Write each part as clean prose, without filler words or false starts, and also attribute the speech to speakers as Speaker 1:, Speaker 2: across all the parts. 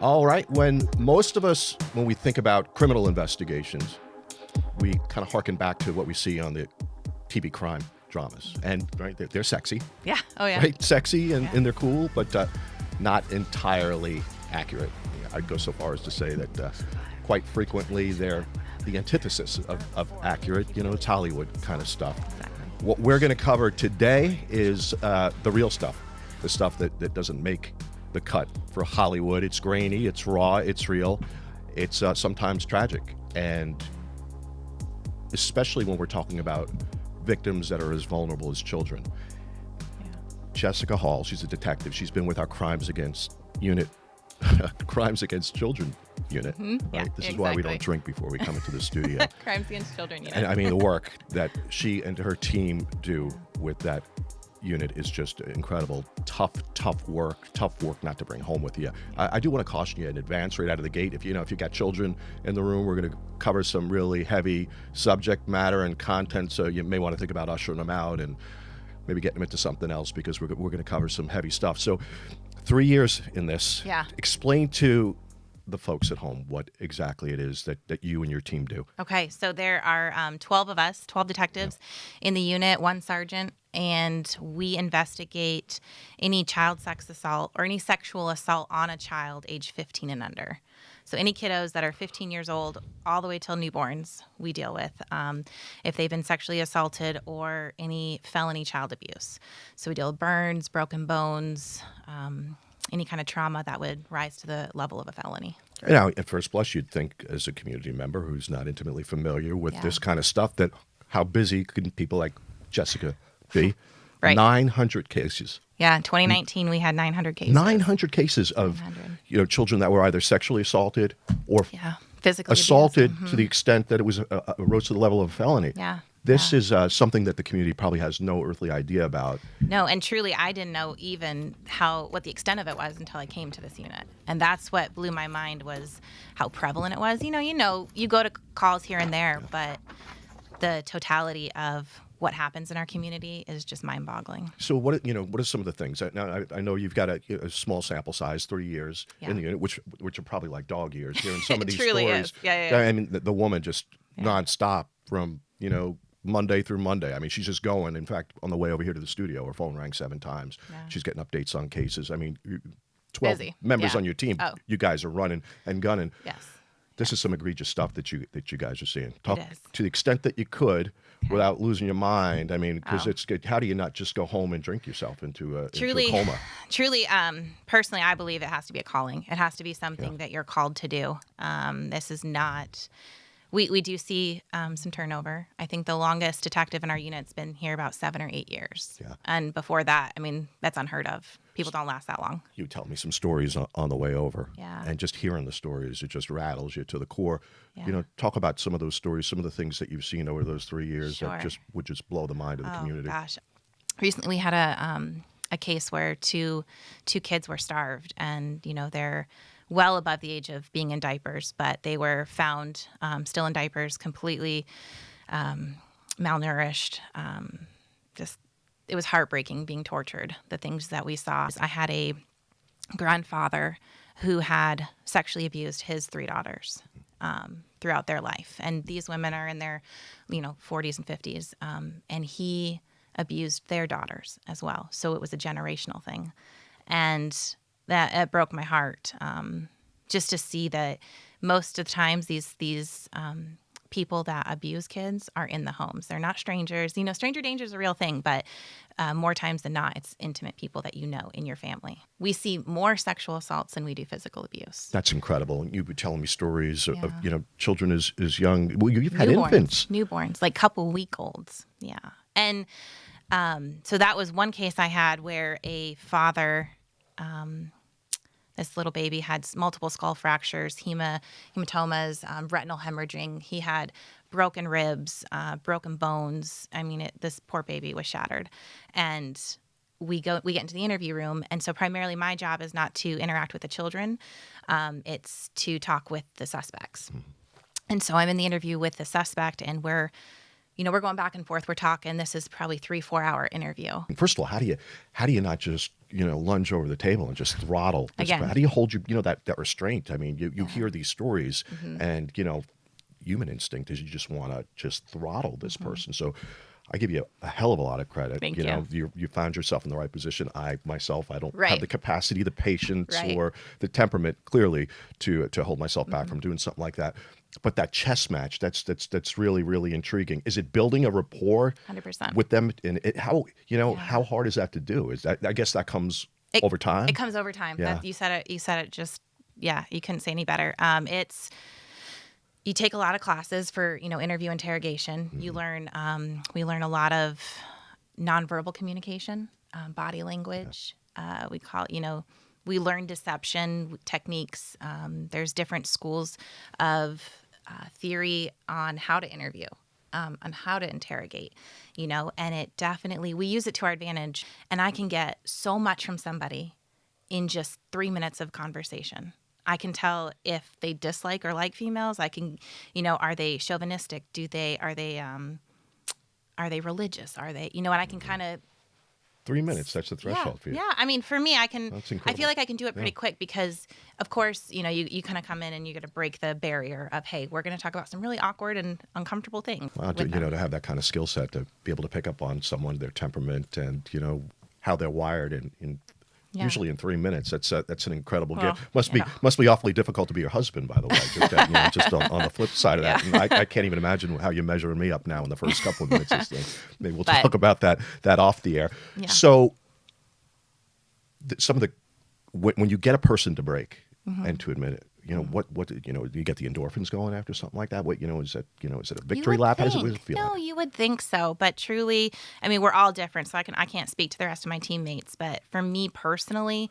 Speaker 1: All right. When most of us, when we think about criminal investigations, we kind of harken back to what we see on the TV crime dramas. And right, they're sexy.
Speaker 2: Yeah. Oh, yeah.
Speaker 1: Right? Sexy and they're cool, but not entirely accurate. I'd go so far as to say that quite frequently they're the antithesis of accurate. You know, it's Hollywood kind of stuff.
Speaker 2: Exactly.
Speaker 1: What we're going to cover today is the real stuff, the stuff that doesn't make the cut for Hollywood. It's grainy, it's raw, it's real, it's sometimes tragic. And especially when we're talking about victims that are as vulnerable as children.
Speaker 2: Yeah.
Speaker 1: Jessica Hall, she's a detective. She's been with our Crimes Against Unit, Crimes Against Children unit.
Speaker 2: Mm-hmm.
Speaker 1: Right?
Speaker 2: Yeah,
Speaker 1: this is why we don't drink before we come into the studio.
Speaker 2: Crimes Against Children unit.
Speaker 1: And I mean, the work that she and her team do with that unit is just incredible. Tough work not to bring home with you. I do want to caution you in advance right out of the gate. If you got children in the room, we're going to cover some really heavy subject matter and content, so you may want to think about ushering them out and maybe getting them into something else, because we're going to cover some heavy stuff. So 3 years in this.
Speaker 2: Yeah.
Speaker 1: Explain to the folks at home what exactly it is that you and your team do.
Speaker 2: Okay, so there are 12 of us, 12 detectives in the unit, one sergeant, and we investigate any child sex assault or any sexual assault on a child age 15 and under. So any kiddos that are 15 years old all the way till newborns we deal with, if they've been sexually assaulted or any felony child abuse. So we deal with burns, broken bones, any kind of trauma that would rise to the level of a felony.
Speaker 1: Now, at first blush, you'd think, as a community member who's not intimately familiar with this kind of stuff, that how busy can people like Jessica be?
Speaker 2: Right.
Speaker 1: 900 cases.
Speaker 2: Yeah, in 2019, we had 900 cases.
Speaker 1: 900 cases of
Speaker 2: 900.
Speaker 1: Children that were either sexually assaulted or
Speaker 2: physically
Speaker 1: assaulted
Speaker 2: abused.
Speaker 1: to the extent that it was rose to the level of a felony.
Speaker 2: Yeah.
Speaker 1: This is something that the community probably has no earthly idea about.
Speaker 2: No, and truly, I didn't know even what the extent of it was until I came to this unit. And that's what blew my mind, was how prevalent it was. You go to calls here and there, but the totality of what happens in our community is just mind-boggling.
Speaker 1: So what are some of the things? Now, I know you've got a small sample size, 3 years in the unit, which are probably like dog years here in some of these
Speaker 2: truly
Speaker 1: stories.
Speaker 2: Is. Yeah.
Speaker 1: I mean, the woman just nonstop from Monday through Monday. I mean, she's just going. In fact, on the way over here to the studio, her phone rang 7 times. Yeah. She's getting updates on cases. I mean, 12
Speaker 2: Busy.
Speaker 1: members on your team.
Speaker 2: Oh.
Speaker 1: You guys are running and gunning.
Speaker 2: Yes.
Speaker 1: This is some egregious stuff that you guys are seeing. Talk
Speaker 2: It is.
Speaker 1: to the extent that you could without losing your mind. I mean, because it's good. How do you not just go home and drink yourself into a coma?
Speaker 2: Truly, personally, I believe it has to be a calling. It has to be something that you're called to do. This is not. We do see some turnover. I think the longest detective in our unit's been here about 7 or 8 years. Yeah. And before that, I mean, that's unheard of. People don't last that long.
Speaker 1: You tell me some stories on the way over.
Speaker 2: Yeah.
Speaker 1: And just hearing the stories, it just rattles you to the core.
Speaker 2: Yeah.
Speaker 1: Talk about some of those stories, some of the things that you've seen over those 3 years
Speaker 2: Sure.
Speaker 1: that would just blow the mind of the community.
Speaker 2: Gosh. Recently, we had a case where two kids were starved, and, they're well above the age of being in diapers, but they were found still in diapers, completely malnourished. It was heartbreaking being tortured, the things that we saw. I had a grandfather who had sexually abused his 3 daughters throughout their life. And these women are in their 40s and 50s, and he abused their daughters as well. So it was a generational thing. And that it broke my heart, just to see that most of the times these people that abuse kids are in the homes. They're not strangers. Stranger danger is a real thing, but more times than not, it's intimate people that you know in your family. We see more sexual assaults than we do physical abuse.
Speaker 1: That's incredible. You were telling me stories of children as young. Well, you've had infants.
Speaker 2: Newborns, like couple-week-olds. Yeah. And so that was one case I had where a father... this little baby had multiple skull fractures, hematomas, retinal hemorrhaging. He had broken ribs, broken bones. I mean, this poor baby was shattered. And we get into the interview room. And so primarily my job is not to interact with the children. It's to talk with the suspects. Mm-hmm. And so I'm in the interview with the suspect, and we're going back and forth. We're talking. This is probably 3-4 hour interview.
Speaker 1: First of all, how do you not just lunge over the table and just throttle this
Speaker 2: Again.
Speaker 1: How do you hold that restraint? I mean, you hear these stories, and human instinct is you just want to just throttle this person. So I give you a hell of a lot of credit.
Speaker 2: Thank
Speaker 1: You found yourself in the right position. I don't
Speaker 2: Right.
Speaker 1: have the capacity, the patience,
Speaker 2: Right.
Speaker 1: or the temperament, clearly, to hold myself back from doing something like that. But that chess match, that's really, really intriguing. Is it building a rapport
Speaker 2: 100%.
Speaker 1: with them? And how hard is that to do? Is that, I guess that comes over time?
Speaker 2: It comes over time.
Speaker 1: Yeah.
Speaker 2: You said it just, you couldn't say any better. You take a lot of classes for, interview interrogation. You learn, we learn a lot of nonverbal communication, body language. We learn deception techniques. There's different schools of theory on how to interview, on how to interrogate, and it definitely, we use it to our advantage. And I can get so much from somebody in just 3 minutes of conversation. I can tell if they dislike or like females. I can, are they chauvinistic? Are they religious? Are they, and I can kind of
Speaker 1: 3 minutes, that's the threshold for you.
Speaker 2: Yeah, I mean, for me,
Speaker 1: That's
Speaker 2: I
Speaker 1: incredible.
Speaker 2: feel like I can do it pretty quick because, of course, you kind of come in and you got to break the barrier of, hey, we're going to talk about some really awkward and uncomfortable things.
Speaker 1: Wow, to have that kind of skill set to be able to pick up on someone, their temperament, and how they're wired in usually in 3 minutes. That's an incredible gift. Must be awfully difficult to be your husband, by the way. Just on the flip side of that, and I can't even imagine how you're measuring me up now in the first couple of minutes of this thing. Maybe we'll talk about that off the air.
Speaker 2: Yeah.
Speaker 1: So, some of the when you get a person to break and to admit it, what do you get the endorphins going after something like that? What is that? Is it a victory lap? How does it feel?
Speaker 2: No, you would think so, but truly, I mean, we're all different, so I can't speak to the rest of my teammates. But for me personally,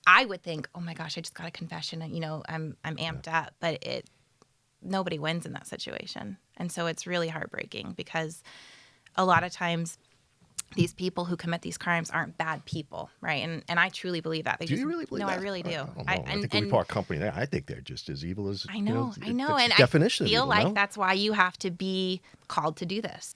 Speaker 2: I would think, oh my gosh, I just got a confession, and I'm amped up. But nobody wins in that situation, and so it's really heartbreaking because a lot of times these people who commit these crimes aren't bad people, right? And I truly believe that.
Speaker 1: Do you really believe that?
Speaker 2: No, I really do.
Speaker 1: I think we part company there. I think they're just as evil as
Speaker 2: I know.
Speaker 1: and
Speaker 2: I feel
Speaker 1: evil,
Speaker 2: like that's why you have to be called to do this.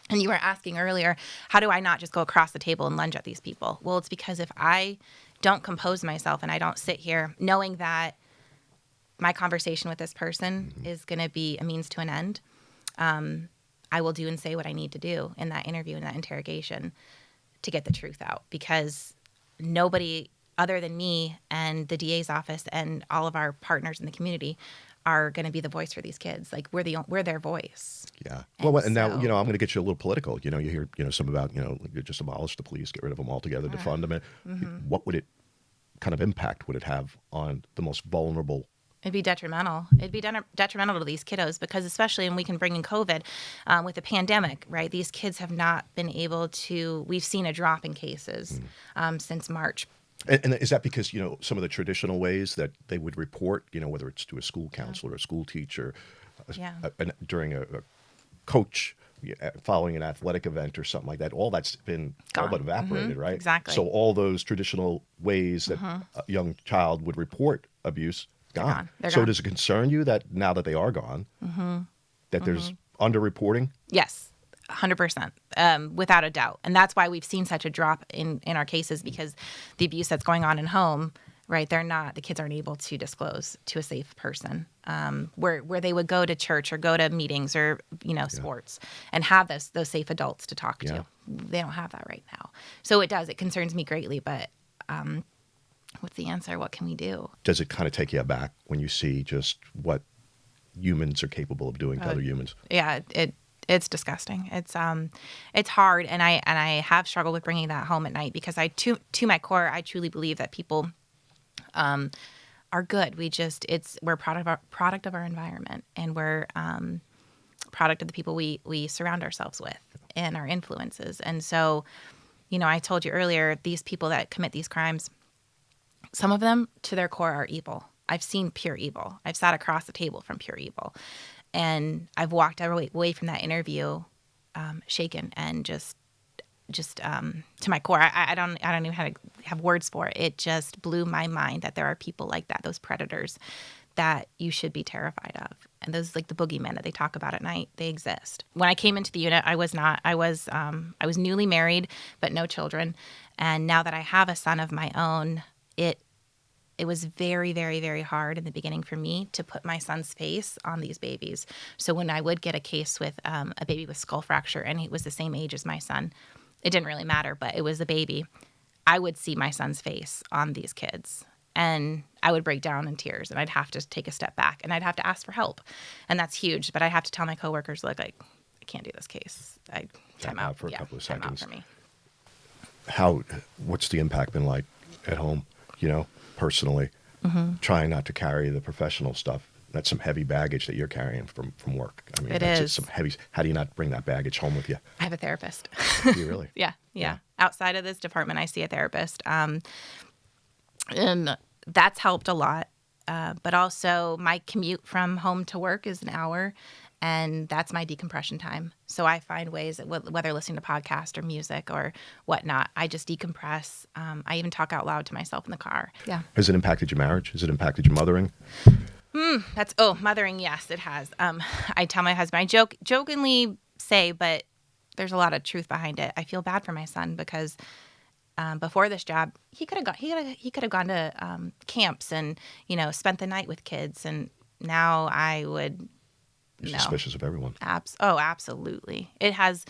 Speaker 2: And you were asking earlier, how do I not just go across the table and lunge at these people? Well, it's because if I don't compose myself and I don't sit here knowing that my conversation with this person is going to be a means to an end, I will do and say what I need to do in that interview, in that interrogation, to get the truth out. Because nobody other than me and the DA's office and all of our partners in the community are going to be the voice for these kids. Like we're their voice.
Speaker 1: Yeah. And now, I'm going to get you a little political. You hear, some about, just abolish the police, get rid of them altogether, defund them. What would it kind of impact would it have on the most vulnerable?
Speaker 2: It'd be detrimental. It'd be detrimental to these kiddos because especially, and we can bring in COVID with the pandemic, right? These kids have not been able to, we've seen a drop in cases since March.
Speaker 1: And is that because, some of the traditional ways that they would report, whether it's to a school counselor, a school teacher, during a coach following an athletic event or something like that, all that's been all but evaporated, right?
Speaker 2: Exactly.
Speaker 1: So all those traditional ways that a young child would report abuse, gone.
Speaker 2: They're
Speaker 1: so
Speaker 2: gone.
Speaker 1: does it concern you that now that they are gone, that there's underreporting?
Speaker 2: Yes, 100%, without a doubt. And that's why we've seen such a drop in our cases because the abuse that's going on in home, right? The kids aren't able to disclose to a safe person where they would go to church or go to meetings or, sports and have those safe adults to talk to. They don't have that right now. So it concerns me greatly, but what's the answer? What can we do?
Speaker 1: Does it kind of take you aback when you see just what humans are capable of doing to other humans?
Speaker 2: Yeah, it's disgusting. It's hard, and I have struggled with bringing that home at night because to my core, I truly believe that people are good. We're product of our environment, and we're product of the people we surround ourselves with and our influences. And so, I told you earlier, these people that commit these crimes, some of them to their core are evil. I've seen pure evil. I've sat across the table from pure evil. And I've walked away from that interview shaken and just to my core. I don't even have words for it. It just blew my mind that there are people like that, those predators that you should be terrified of. And those, like the boogeymen that they talk about at night, they exist. When I came into the unit, I was newly married, but no children. And now that I have a son of my own, it was very, very, very hard in the beginning for me to put my son's face on these babies. So when I would get a case with a baby with skull fracture, and he was the same age as my son, it didn't really matter, but it was a baby, I would see my son's face on these kids. And I would break down in tears, and I'd have to take a step back, and I'd have to ask for help. And that's huge. But I have to tell my coworkers, look, I can't do this case. Time out
Speaker 1: for a couple of seconds.
Speaker 2: Time out for me.
Speaker 1: What's the impact been like at home, personally, trying not to carry the professional stuff? That's some heavy baggage that you're carrying from work. I mean, that's just some heavy. How do you not bring that baggage home with you?
Speaker 2: I have a therapist.
Speaker 1: Do you really?
Speaker 2: Yeah. Outside of this department, I see a therapist. And that's helped a lot. But also my commute from home to work is an hour, and that's my decompression time. So I find ways, whether listening to podcasts or music or whatnot, I just decompress. I even talk out loud to myself in the car. Yeah.
Speaker 1: Has it impacted your marriage? Has it impacted your mothering?
Speaker 2: Mothering, yes, it has. I tell my husband, I jokingly say, but there's a lot of truth behind it. I feel bad for my son because before this job, he could have gone to camps and spent the night with kids, and now I would.
Speaker 1: You're suspicious of everyone.
Speaker 2: Absolutely. It has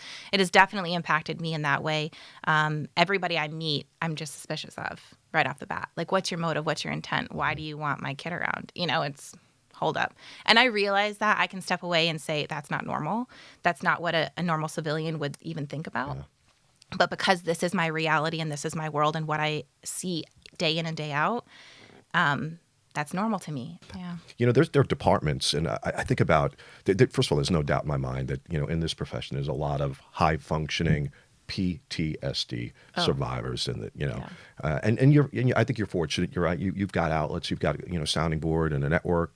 Speaker 2: definitely impacted me in that way. Everybody I meet, I'm just suspicious of right off the bat. Like, what's your motive? What's your intent? Why do you want my kid around? It's hold up. And I realize that I can step away and say, that's not normal. That's not what a normal civilian would even think about. Yeah. But because this is my reality and this is my world and what I see day in and day out, that's normal to me. Yeah.
Speaker 1: There are departments, and I think about, first of all, there's no doubt in my mind that, in this profession, there's a lot of high functioning PTSD survivors, and and I think you're fortunate. You're right. You've got outlets. You've got sounding board and a network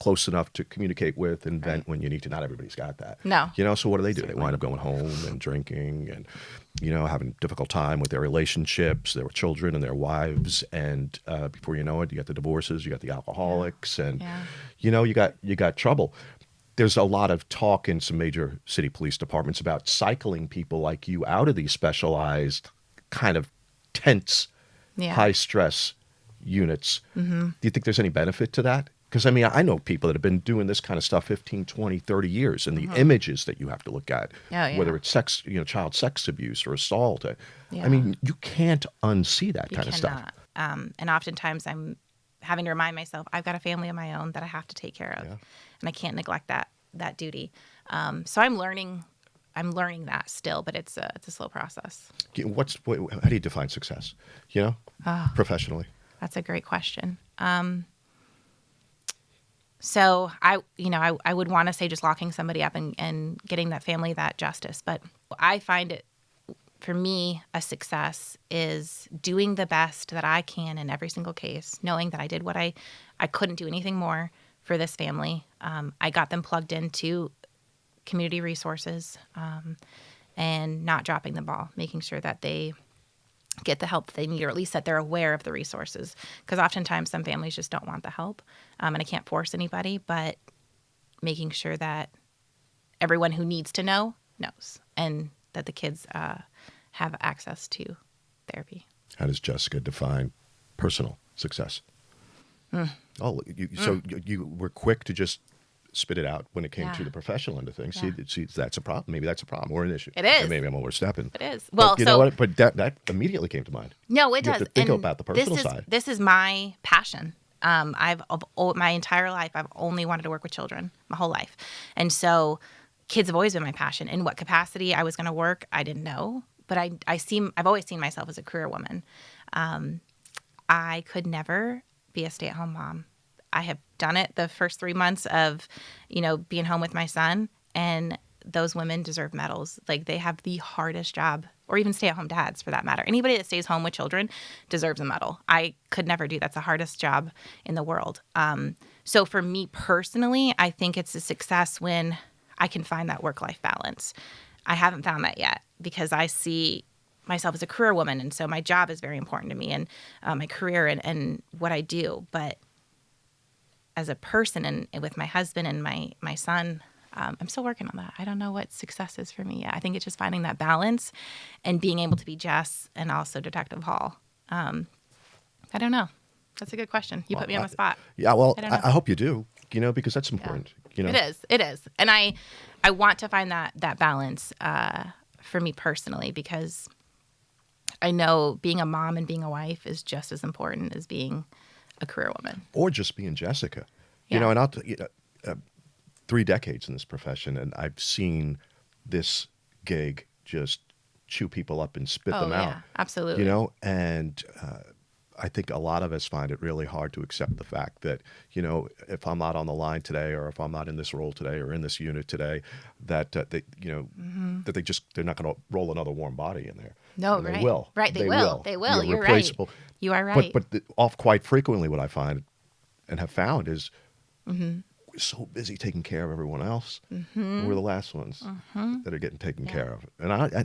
Speaker 1: close enough to communicate with and vent when you need to. Not everybody's got that.
Speaker 2: No.
Speaker 1: So what do? They wind up going home and drinking and having a difficult time with their relationships, their children and their wives, and before you know it, you got the divorces, you got the alcoholics, and you got trouble. There's a lot of talk in some major city police departments about cycling people like you out of these specialized kind of tense, high stress units. Mm-hmm. Do you think there's any benefit to that? Because, I know people that have been doing this kind of stuff 15, 20, 30 years, and the images that you have to look at, whether it's sex, child sex abuse or assault. You can't unsee that kind of stuff.
Speaker 2: And oftentimes I'm having to remind myself, I've got a family of my own that I have to take care of, and I can't neglect that duty. So I'm learning that still, but it's a slow process.
Speaker 1: How do you define success, professionally?
Speaker 2: That's a great question. So I would want to say just locking somebody up and getting that family that justice. But I find it, for me, a success is doing the best that I can in every single case, knowing that I did what I couldn't do anything more for this family. I got them plugged into community resources and not dropping the ball, making sure that they get the help they need, or at least that they're aware of the resources. Because oftentimes some families just don't want the help. And I can't force anybody, but making sure that everyone who needs to know knows, and that the kids have access to therapy.
Speaker 1: How does Jessica define personal success? So you were quick to just spit it out when it came to the professional end of things. See, that's a problem. Maybe that's a problem or an issue.
Speaker 2: It is.
Speaker 1: And maybe I'm overstepping.
Speaker 2: It is. Well,
Speaker 1: but know what? But that immediately came to mind.
Speaker 2: No, it
Speaker 1: you
Speaker 2: does.
Speaker 1: Have to think about the personal side.
Speaker 2: This is my passion. My entire life, I've only wanted to work with children my whole life. And so kids have always been my passion. In what capacity I was going to work, I didn't know. But I've always seen myself as a career woman. I could never be a stay-at-home mom. I have done it the first 3 months of, being home with my son, and those women deserve medals. Like, they have the hardest job, or even stay-at-home dads for that matter. Anybody that stays home with children deserves a medal. I could never do that. That's the hardest job in the world. So for me personally, I think it's a success when I can find that work-life balance. I haven't found that yet because I see myself as a career woman, and so my job is very important to me, and my career and what I do. But as a person and with my husband and my son, I'm still working on that. I don't know what success is for me yet. I think it's just finding that balance and being able to be Jess and also Detective Hall. I don't know. That's a good question. You put me on the spot.
Speaker 1: Yeah, well, I hope you do, because that's important.
Speaker 2: It is. And I want to find that balance for me personally, because I know being a mom and being a wife is just as important as being a career woman.
Speaker 1: Or just being Jessica.
Speaker 2: Yeah.
Speaker 1: And I'll 3 decades in this profession, and I've seen this gig just chew people up and spit them out.
Speaker 2: Yeah, absolutely.
Speaker 1: And I think a lot of us find it really hard to accept the fact that, if I'm not on the line today, or if I'm not in this role today, or in this unit today, that that they're not going to roll another warm body in there.
Speaker 2: No,
Speaker 1: and
Speaker 2: right.
Speaker 1: They will.
Speaker 2: Right, they will. They will. You're
Speaker 1: replaceable.
Speaker 2: Right. You are right.
Speaker 1: But quite frequently, what I find and have found is we're so busy taking care of everyone else. We're the last ones that are getting taken care of. And I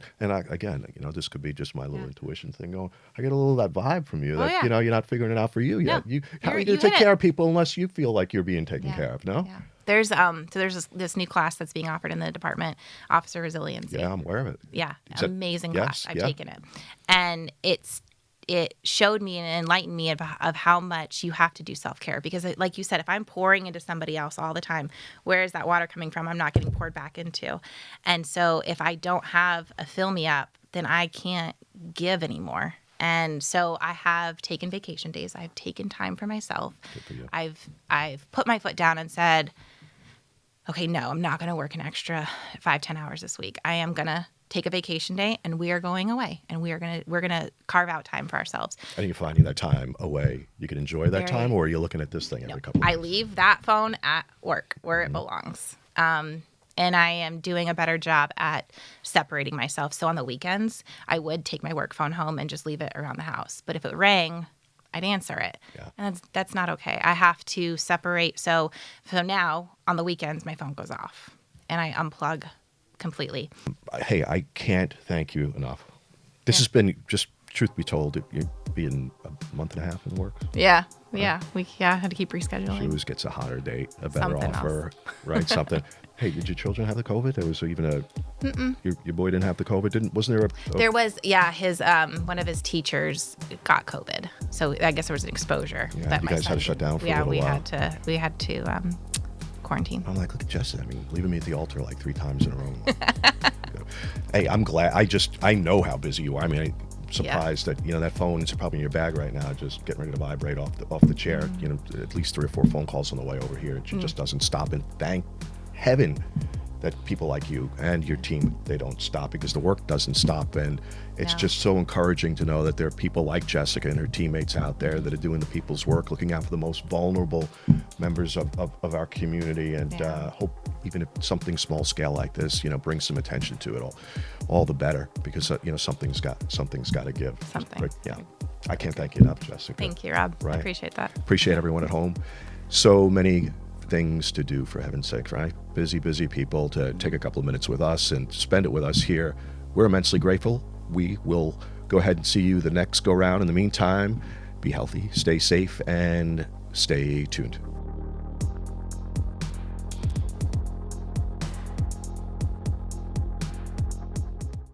Speaker 1: again, this could be just my little intuition thing going, I get a little of that vibe from you that, you're not figuring it out for you yet.
Speaker 2: No,
Speaker 1: How are you going to take care of people unless you feel like you're being taken care of, no?
Speaker 2: Yeah. There's this new class that's being offered in the department, Officer Resiliency.
Speaker 1: Yeah, I'm aware of it.
Speaker 2: Yeah, amazing class. I've taken it. And it showed me and enlightened me of how much you have to do self-care, because like you said, if I'm pouring into somebody else all the time, where is that water coming from? I'm not getting poured back into. And so if I don't have a fill me up, then I can't give anymore. And so I have taken vacation days. I've taken time for myself. I've put my foot down and said, okay, no, I'm not going to work an extra 5-10 hours this week. I am going to take a vacation day, and we are going away, and we're gonna carve out time for ourselves.
Speaker 1: And you're finding that time away. You can enjoy that time, or are you looking at this thing every couple of
Speaker 2: minutes?
Speaker 1: minutes?
Speaker 2: I leave that phone at work where it belongs. And I am doing a better job at separating myself. So on the weekends, I would take my work phone home and just leave it around the house. But if it rang, I'd answer it. Yeah. And that's not okay. I have to separate. So now on the weekends, my phone goes off and I unplug completely.
Speaker 1: Hey, I can't thank you enough. This has been, just truth be told, you're being a month and a half in the works.
Speaker 2: Yeah. Yeah. We had to keep rescheduling.
Speaker 1: She always gets a hotter date, a better
Speaker 2: Something
Speaker 1: offer, right? Something. Hey, did your children have the COVID? There was even your boy didn't have the COVID, wasn't there
Speaker 2: There was, his one of his teachers got COVID. So I guess there was an exposure.
Speaker 1: Yeah, that you guys had to shut down for a little while.
Speaker 2: We had to quarantine.
Speaker 1: I'm like, look at Jessica. I mean, leaving me at the altar like 3 times in a row. Hey, I'm glad. I know how busy you are. I mean, I'm surprised that, that phone is probably in your bag right now, just getting ready to vibrate off the chair. At least 3 or 4 phone calls on the way over here. And she just doesn't stop. And thank heaven that people like you and your team, they don't stop, because the work doesn't stop. And it's just so encouraging to know that there are people like Jessica and her teammates out there that are doing the people's work, looking out for the most vulnerable members of our community. And hope even if something small scale like this, brings some attention to it, all the better, because something's got to give.
Speaker 2: Something.
Speaker 1: But, I can't thank you enough, Jessica.
Speaker 2: Thank you, Rob.
Speaker 1: Right.
Speaker 2: I appreciate that.
Speaker 1: Appreciate everyone at home. So many things to do, for heaven's sake, right? Busy people, to take a couple of minutes with us and spend it with us here. We're immensely grateful. We will go ahead and see you the next go round. In the meantime, be healthy, stay safe, and stay tuned.